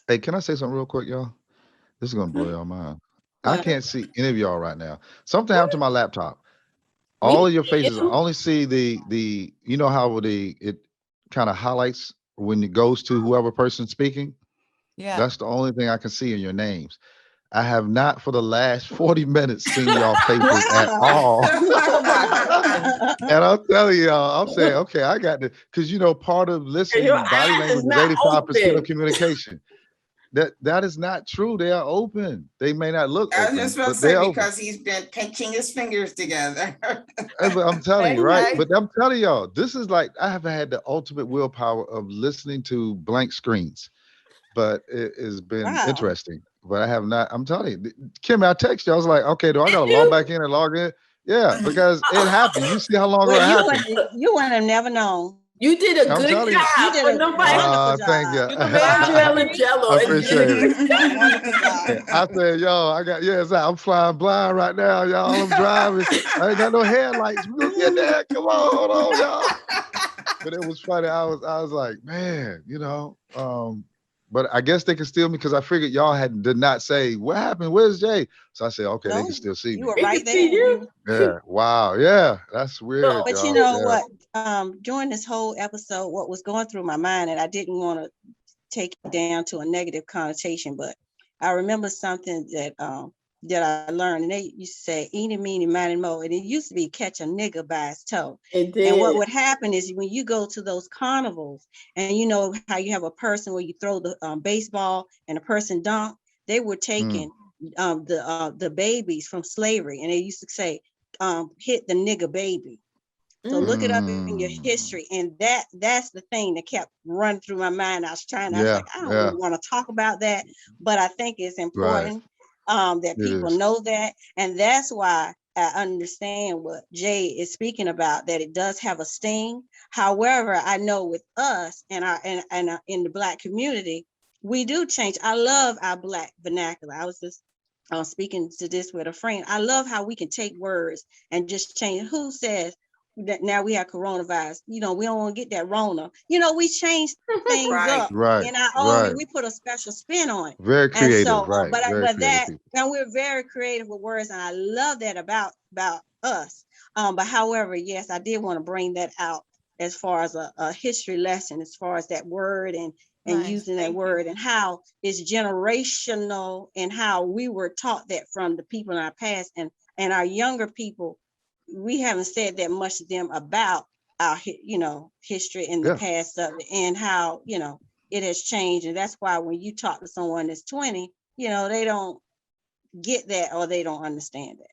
Hey, can I say something real quick, y'all? This is gonna blow y'all mind. I What? can't see any of y'all right now. Something happened to my laptop. We All of your see faces, I you. only see the you know how it kind of highlights when it goes to whoever person's speaking. Yeah. That's the only thing I can see in your names. I have not for the last 40 minutes seen y'all faces at all. Oh my goodness. And I'm telling y'all, I'm saying, okay, I got to, because part of Your listening, body eyes is language is not 85% of open. communication. That is not true. They are open. They may not look I was just open, about to but say they're open. because he's been pinching his fingers together. But I'm telling you, right? Okay. But I'm telling y'all, this is like I have had the ultimate willpower of listening to blank screens, but it has been Wow. interesting. But I have not. I'm telling you, Kim, I text you. I was like, okay, do I got to log You? back in and log in? Yeah, because it happened. You see how long Well, ago it you happened? wouldn't have never known. You did a I'm good telling you. You job, did but a nobody wonderful Thank you. job. You're the man, Marshmallow Jerry. Jello. I And appreciate it. A wonderful job. I said, yo, I'm flying blind right now, y'all. I'm driving. I ain't got no headlights. We gonna get there. Come on, hold on, y'all. But it was funny. I was like, man, but I guess they can steal me because I figured y'all did not say what happened. Where's Jay? So I said, okay, they can No, still see you me. were they right can see there. you. Yeah. Wow. Yeah. That's weird, So, But you y'all. know Yeah. what? During this whole episode, what was going through my mind, and I didn't want to take it down to a negative connotation, but I remember something that I learned, and they used to say, "Eeny, meeny, miny, mo," and it used to be catch a nigga by his toe. it And what did. would happen is when you go to those carnivals, and you know how you have a person where you throw the baseball and a person dunk, they were Mm. taking the babies from slavery, and they used to say, "Hit the nigga baby." So look it up in your Mm. history, and that's the thing that kept running through my mind. I was Yeah. like, I don't Yeah. really want to talk about that, but I think it's Right. important that It people is. know that, and that's why I understand what Jay is speaking about. That it does have a sting. However, I know with us and in the Black community, we do change. I love our Black vernacular. I was just speaking to this with a friend. I love how we can take words and just change. Who says that now we have coronavirus? We don't want to get that Rona. We change things Right. up Right. in our own, Right. and we put a special spin on it. Very And so, creative. Right. Very but creative that people. now we're very creative with words, and I love that about us. But however, yes, I did want to bring that out as far as a history lesson, as far as that word and Nice. using that Thank you. word, and how it's generational, and how we were taught that from the people in our past, and our younger people, we haven't said that much to them about our history in the Yeah. past of it, and how it has changed. And that's why when you talk to someone that's 20, they don't get that, or they don't understand that.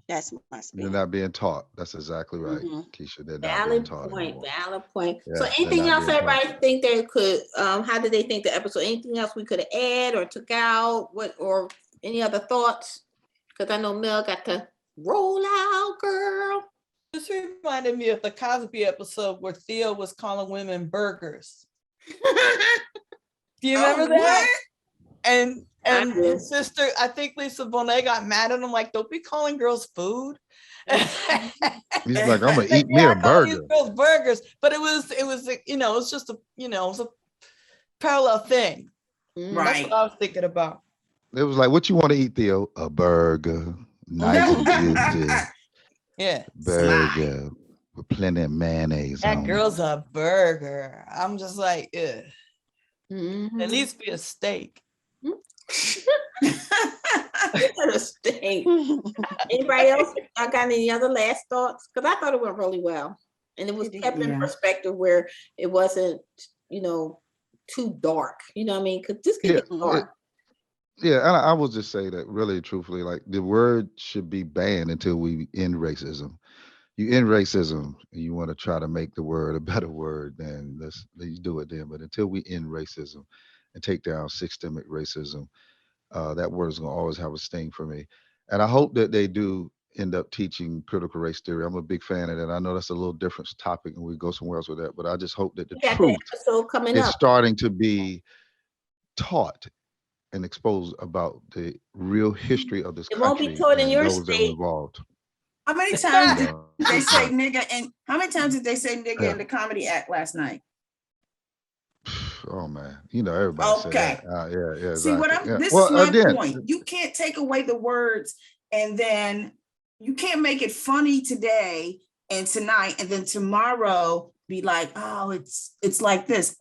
That's my They're spin. not being taught. That's exactly right, Hmm. Keisha. They're not being Valid taught point. anymore. Valid point. So, Yeah. They're anything not else being taught. everybody think they could? How did they think the episode? Anything else we could add or took out? Or any other thoughts? Because I know Mel got to roll out, girl. This reminded me of the Cosby episode where Theo was calling women burgers. Do you remember that? And his sister, I think Lisa Bonet got mad at him, like, don't be calling girls food. He's like, I'm gonna eat me Yeah, a I call these burger. girls burgers, but it was it's just it was a parallel thing. That's Right. what I was thinking about. It was like, what you want to eat, Theo? A burger, nice and juicy. Yeah, Burger with plenty of mayonnaise that on it. girl's a burger. I'm just like, ugh. Mhm. It needs to be a steak. A steak. Anybody else? I got any other last thoughts? Because I thought it went really well, and it was kept in Yeah. perspective where it wasn't, too dark. You know what I mean? Because this can Yeah, get dark. yeah. And I will just say that really truthfully, like the word should be banned until we end racism. You end racism and you want to try to make the word a better word, then let's do it then. But until we end racism and take down systemic racism, that word is going to always have a sting for me. And I hope that they do end up teaching critical race theory. I'm a big fan of that. I know that's a little different topic and we go somewhere else with that, but I just hope that the We got the truth episode coming is up. starting to be taught and exposed about the real history of this It won't be country taught in and your those that were state. involved. How many times did they Right. say nigga? And how many times did they say nigga Yeah. in the comedy act last night? Oh man, you know everybody say Okay. that. Yeah, See what exactly. I'm, Yeah. this is Well, my again, point. You can't take away the words and then you can't make it funny today and tonight and then tomorrow be like, oh, it's like this.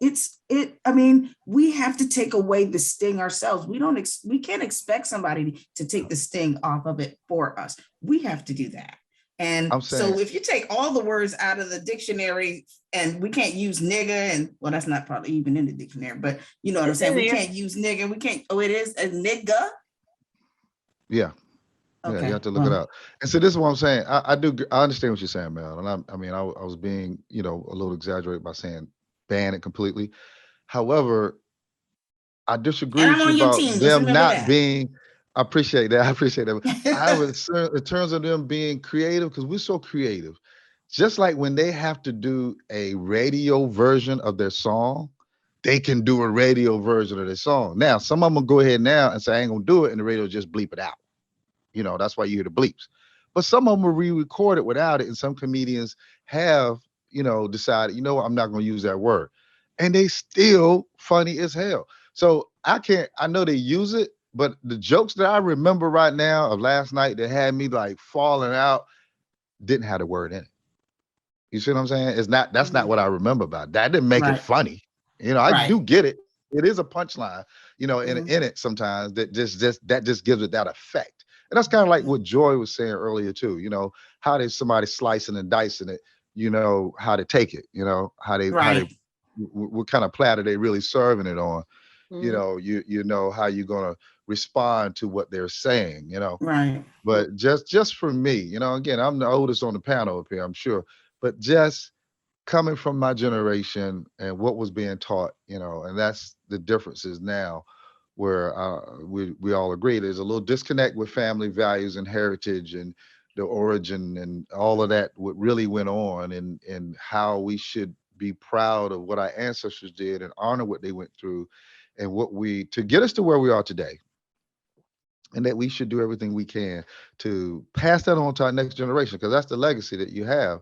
I mean, we have to take away the sting ourselves. We can't expect somebody to take the sting off of it for us. We have to do that. And I'm so saying, if you take all the words out of the dictionary and we can't use nigga, and well, that's not probably even in the dictionary, but you know what I'm It's saying? in We there. can't use nigga. We can't, oh, it is a nigga. yeah, yeah, you Okay. have to look it up. And so this is what I'm saying. I understand what you're saying, Mel. And I mean, I was being, a little exaggerated by saying ban it completely. However, I disagree And I'm with you on your about team. Let's them remember not that. being. I appreciate that. I appreciate that. In terms of them being creative, because we're so creative. Just like when they have to do a radio version of their song, they can do a radio version of their song. Now, some of them will go ahead now and say, I ain't gonna do it, and the radio just bleep it out. That's why you hear the bleeps. But some of them will re-record it without it, and some comedians have, decided, I'm not gonna use that word. And they still funny as hell. So I know they use it, but the jokes that I remember right now of last night that had me like falling out didn't have the word in it. You see what I'm saying? That's not what I remember about it. That didn't make it Right. funny. I Right. do get it. It is a punchline, Mhm. in it sometimes that just gives it that effect. And that's kind of like what Joy was saying earlier too. How did somebody slicing and dicing it, how to take it, Right. what kind of platter they really serving it on. Mhm. You know how you're gonna respond to what they're saying, Right. but just for me, again, I'm the oldest on the panel up here, I'm sure, but just coming from my generation and what was being taught, and that's the differences now, where we all agree there's a little disconnect with family values and heritage and the origin and all of that. What really went on and how we should be proud of what our ancestors did and honor what they went through, and what we to get us to where we are today, and that we should do everything we can to pass that on to our next generation, because that's the legacy that you have,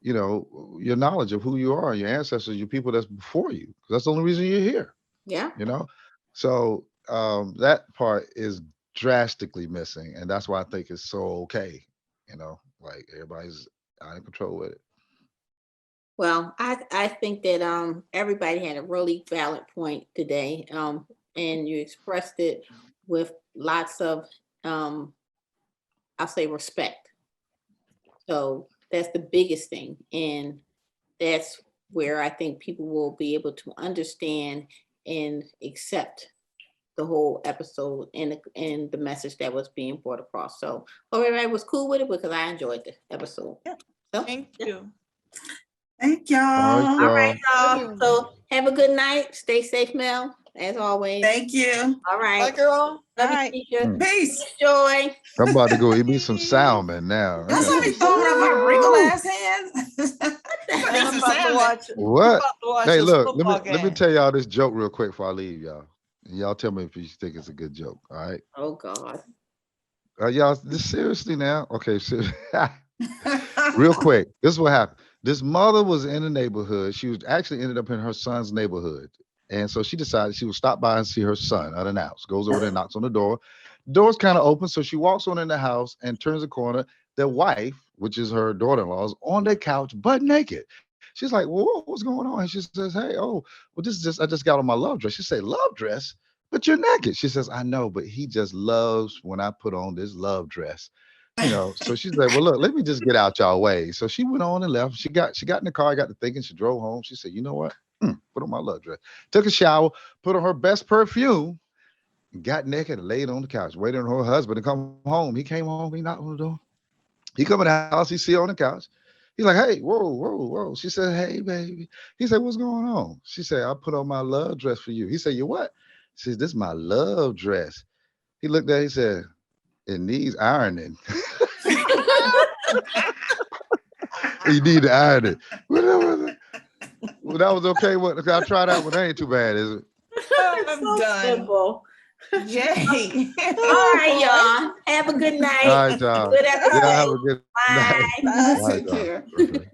your knowledge of who you are, your ancestors, your people that's before you, 'cause that's the only reason you're here, Yeah. you know so that part is drastically missing, and that's why I think it's so okay, like everybody's out of control with it. Well, I think that everybody had a really valid point today. And you expressed it with lots of I'll say respect. So that's the biggest thing. And that's where I think people will be able to understand and accept the whole episode and the message that was being brought across. So hope everybody was cool with it, because I enjoyed the episode. Yeah. So Thank you. Thank All right, y'all. all right, y'all. y'all. So have a good night. Stay safe, Mel, as always. Thank you. All Bye, right. girl. Love you, Right. teacher. Peace. Joy. I'm about to go eat me some salmon now. I Y'all got saw me some throwing up my wrinkled Woo! ass hands. And There's I'm some about to salmon. watch. I'm What? about to watch Hey, this look, football let me game. tell y'all this joke real quick before I leave y'all. And y'all tell me if you think it's a good joke. All right. Oh God. Y'all, this seriously now? Okay, so real quick. This is what happened. This mother was in the neighborhood. She was actually ended up in her son's neighborhood. And so she decided she would stop by and see her son unannounced. Goes over there, knocks on the door. Door's kind of open. So she walks on in the house and turns the corner. The wife, which is her daughter-in-law, is on the couch, butt naked. She's like, "Whoa, what's going on?" And she says, "Hey, oh, well, this is I just got on my love dress." She said, "Love dress? But you're naked." She says, "I know, but he just loves when I put on this love dress." So she's like, "Well, look, let me just get out y'all way." So she went on and left. She got in the car, got to thinking, she drove home. She said, "You know what? Put on my love dress." Took a shower, put on her best perfume, got naked and laid on the couch, waiting on her husband to come home. He came home, he knocked on the door. He come in the house, he see her on the couch. He's like, "Hey, whoa, whoa, whoa." She said, "Hey, baby." He said, "What's going on?" She said, "I put on my love dress for you." He said, "You what?" She says, "This is my love dress." He looked at it, he said, "It needs ironing." You need to iron it. Well, that was okay. I tried that one. That ain't too bad, is it? I'm So done. simple. Jay. All right, y'all. Have a good All night. right, y'all. Good Y'all have episode. a good night. Bye. Bye. All right, Take y'all. care. Okay.